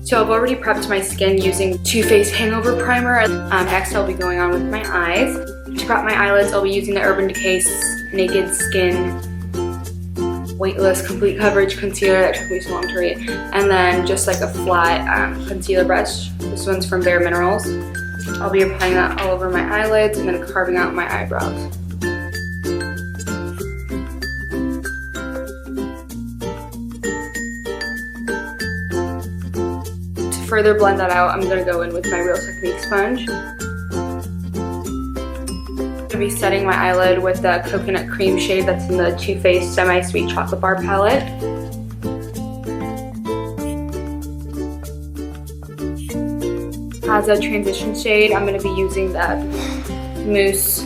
So I've already prepped my skin using Too Faced Hangover Primer. Next I'll be going on with my eyes. To prep my eyelids, I'll be using the Urban Decay's Naked Skin Weightless Complete Coverage Concealer. That took me so long to read. And then just like a flat concealer brush. This one's from Bare Minerals. I'll be applying that all over my eyelids and then carving out my eyebrows. To further blend that out, I'm going to go in with my Real Technique sponge. I'm going to be setting my eyelid with the coconut cream shade that's in the Too Faced Semi-Sweet Chocolate Bar palette. As a transition shade, I'm going to be using the Mousse.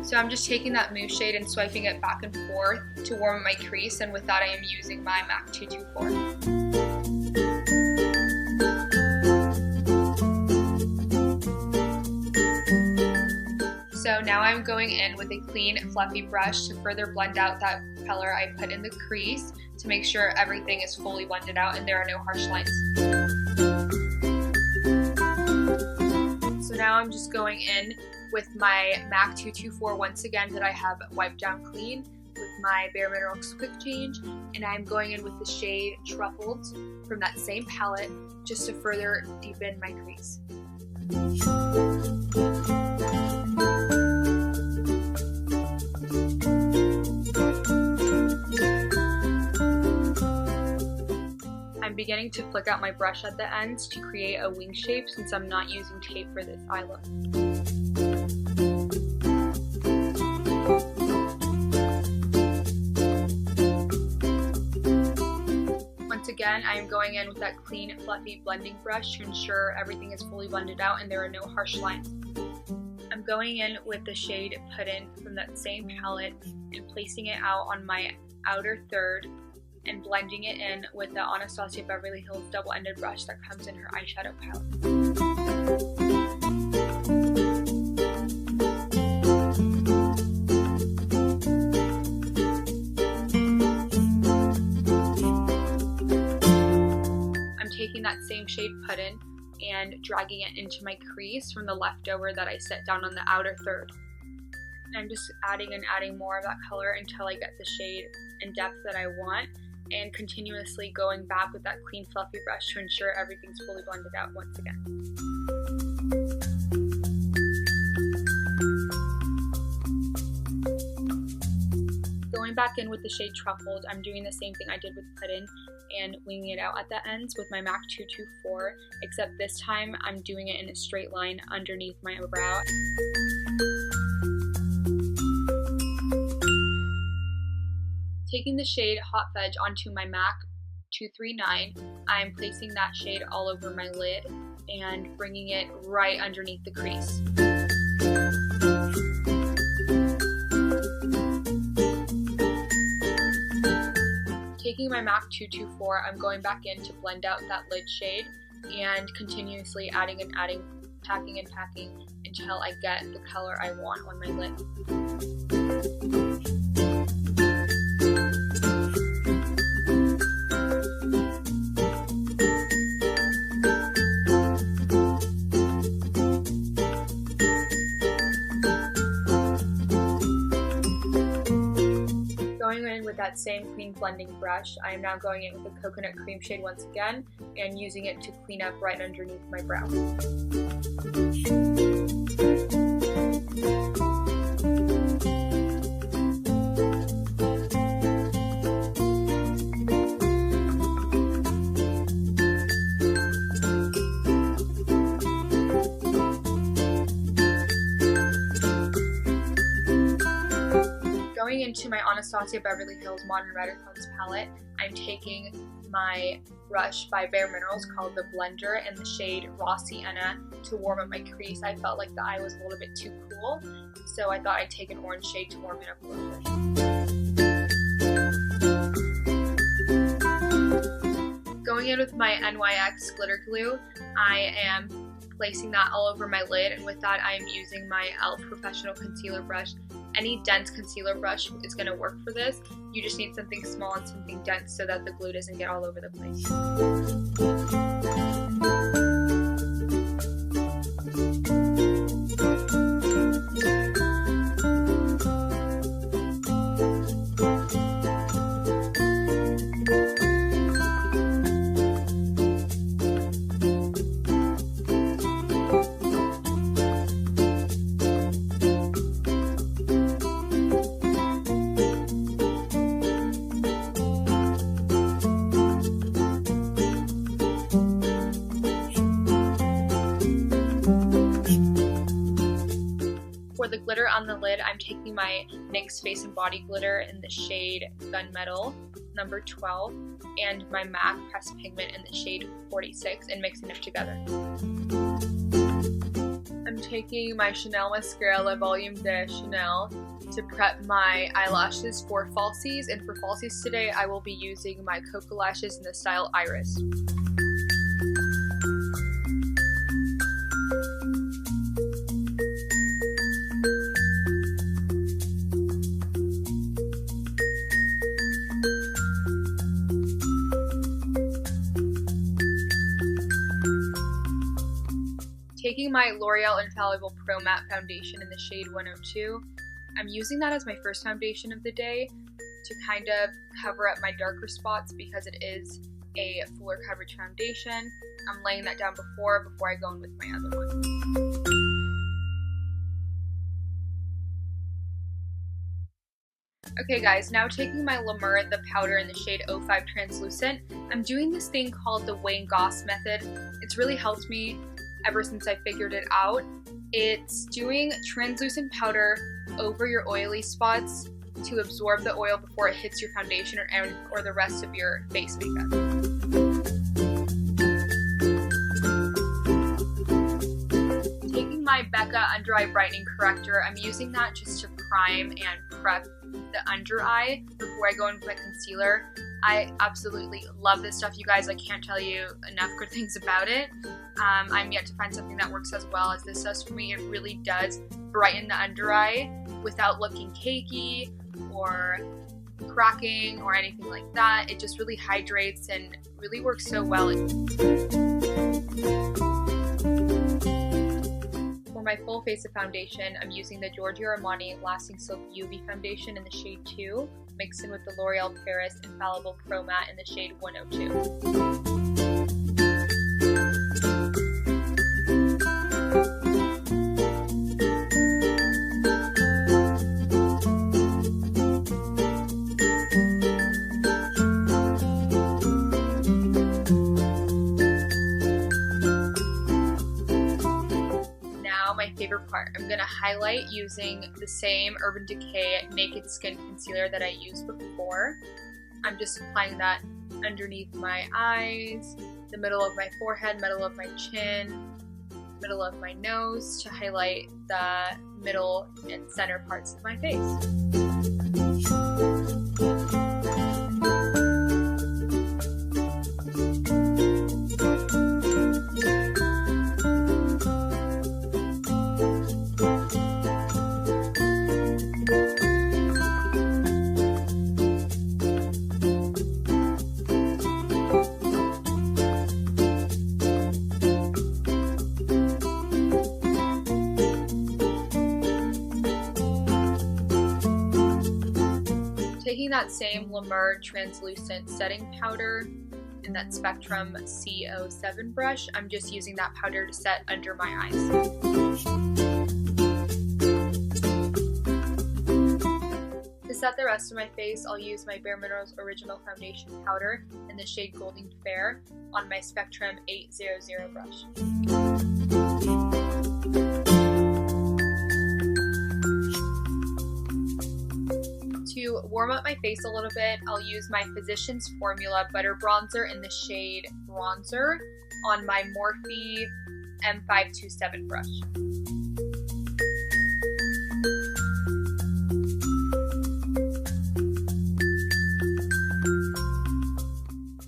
So I'm just taking that mousse shade and swiping it back and forth to warm my crease, and with that I am using my MAC 224. So now I'm going in with a clean, fluffy brush to further blend out that color I put in the crease to make sure everything is fully blended out and there are no harsh lines. So now I'm just going in with my MAC 224 once again that I have wiped down clean with my Bare Minerals Quick Change, and I'm going in with the shade Truffled from that same palette just to further deepen my crease. I'm beginning to flick out my brush at the ends to create a wing shape since I'm not using tape for this eye look. Once again, I am going in with that clean, fluffy blending brush to ensure everything is fully blended out and there are no harsh lines. I'm going in with the shade Puddin' from that same palette and placing it out on my outer third and blending it in with the Anastasia Beverly Hills double-ended brush that comes in her eyeshadow palette. I'm taking that same shade Puddin' and dragging it into my crease from the leftover that I set down on the outer third. And I'm just adding and adding more of that color until I get the shade and depth that I want, and continuously going back with that clean fluffy brush to ensure everything's fully blended out once again. Going back in with the shade Truffled, I'm doing the same thing I did with Puddin' and winging it out at the ends with my MAC 224, except this time I'm doing it in a straight line underneath my brow. Taking the shade Hot Fudge onto my MAC 239, I'm placing that shade all over my lid and bringing it right underneath the crease. Taking my MAC 224, I'm going back in to blend out that lid shade and continuously adding and adding, packing and packing until I get the color I want on my lid. Going in with that same clean blending brush, I am now going in with the coconut cream shade once again and using it to clean up right underneath my brow. Going into my Anastasia Beverly Hills Modern Renaissance palette, I'm taking my brush by Bare Minerals called the Blender in the shade Raw Sienna to warm up my crease. I felt like the eye was a little bit too cool, so I thought I'd take an orange shade to warm it up a little bit. Going in with my NYX glitter glue, I am placing that all over my lid, and with that I am using my e.l.f. Professional Concealer brush any dense concealer brush is going to work for this. You just need something small and something dense so that the glue doesn't get all over the place. For the glitter on the lid, I'm taking my NYX Face and Body Glitter in the shade Gunmetal, number 12, and my MAC Pressed Pigment in the shade 46, and mixing them together. I'm taking my Chanel Mascara Le Volume de Chanel to prep my eyelashes for falsies, and for falsies today, I will be using my Cocoa Lashes in the style Iris. Taking my L'Oreal Infallible Pro Matte Foundation in the shade 102, I'm using that as my first foundation of the day to kind of cover up my darker spots because it is a fuller coverage foundation. I'm laying that down before I go in with my other one. Okay guys, now taking my La Mer, the powder in the shade 05 Translucent, I'm doing this thing called the Wayne Goss method. It's really helped me ever since I figured it out. It's doing translucent powder over your oily spots to absorb the oil before it hits your foundation or the rest of your face makeup. Taking my Becca Under Eye Brightening Corrector, I'm using that just to prime and prep the under eye before I go in with my concealer. I absolutely love this stuff, you guys. I can't tell you enough good things about it. I'm yet to find something that works as well as this does for me. It really does brighten the under eye without looking cakey or cracking or anything like that. It just really hydrates and really works so well. For my full face of foundation, I'm using the Giorgio Armani Lasting Silk UV Foundation in the shade 2, mixed in with the L'Oreal Paris Infallible Pro Matte in the shade 102. My favorite part, I'm going to highlight using the same Urban Decay Naked Skin Concealer that I used before. I'm just applying that underneath my eyes, the middle of my forehead, middle of my chin, middle of my nose to highlight the middle and center parts of my face. Taking that same La Mer translucent setting powder in that Spectrum C07 brush, I'm just using that powder to set under my eyes. To set the rest of my face, I'll use my Bare Minerals Original Foundation Powder in the shade Golden Fair on my Spectrum 800 brush. To warm up my face a little bit, I'll use my Physicians Formula Butter Bronzer in the shade Bronzer on my Morphe M527 brush.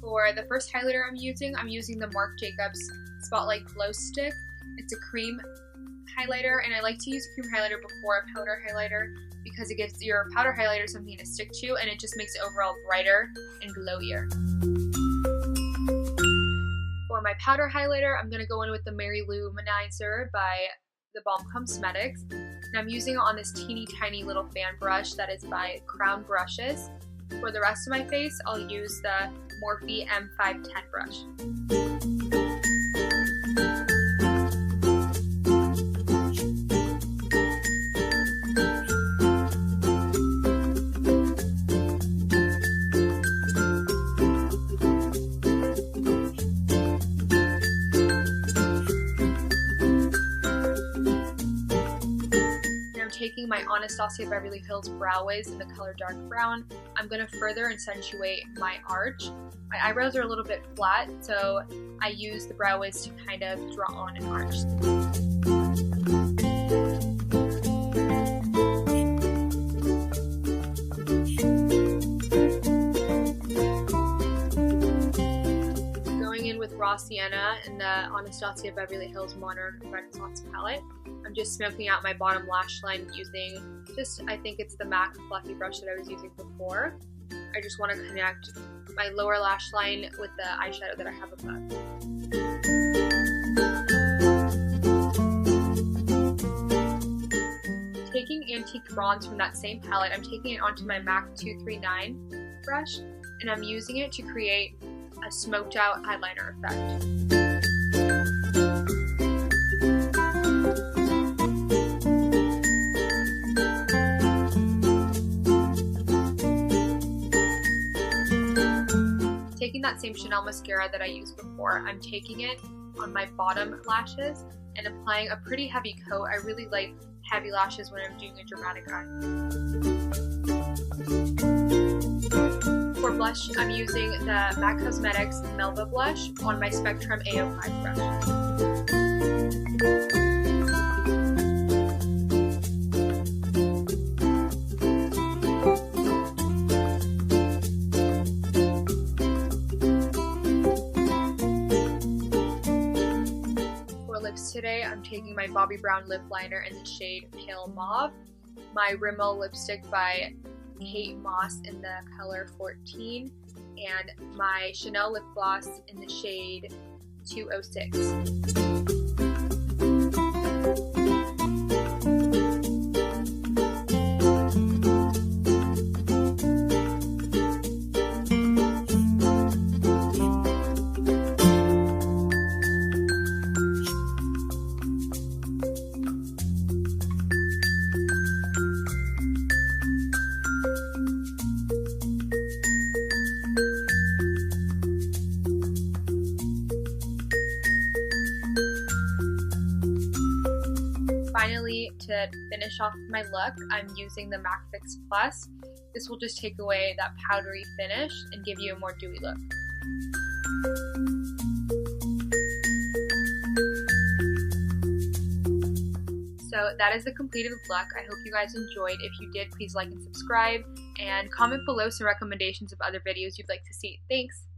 For the first highlighter I'm using the Marc Jacobs Spotlight Glow Stick. It's a cream highlighter, and I like to use cream highlighter before a powder highlighter because it gives your powder highlighter something to stick to, and it just makes it overall brighter and glowier. For my powder highlighter, I'm going to go in with the Mary Luminizer by the Balm Cosmetics, and I'm using it on this teeny tiny little fan brush that is by Crown Brushes. For the rest of my face, I'll use the Morphe M510 brush. Taking my Anastasia Beverly Hills Brow Wiz in the color dark brown, I'm going to further accentuate my arch. My eyebrows are a little bit flat, so I use the Brow Wiz to kind of draw on an arch. Going in with Raw Sienna in the Anastasia Beverly Hills Modern Renaissance palette, I'm just smoking out my bottom lash line using I think it's the MAC fluffy brush that I was using before. I just want to connect my lower lash line with the eyeshadow that I have above. Taking Antique Bronze from that same palette, I'm taking it onto my MAC 239 brush, and I'm using it to create a smoked out eyeliner effect. Taking that same Chanel mascara that I used before, I'm taking it on my bottom lashes and applying a pretty heavy coat. I really like heavy lashes when I'm doing a dramatic eye. For blush, I'm using the MAC Cosmetics Melba blush on my Spectrum A05 brush. Today, I'm taking my Bobbi Brown lip liner in the shade Pale Mauve, my Rimmel lipstick by Kate Moss in the color 14, and my Chanel lip gloss in the shade 206. Finally, to finish off my look, I'm using the MAC Fix Plus. This will just take away that powdery finish and give you a more dewy look. So that is the completed look. I hope you guys enjoyed. If you did, please like and subscribe, and comment below some recommendations of other videos you'd like to see. Thanks!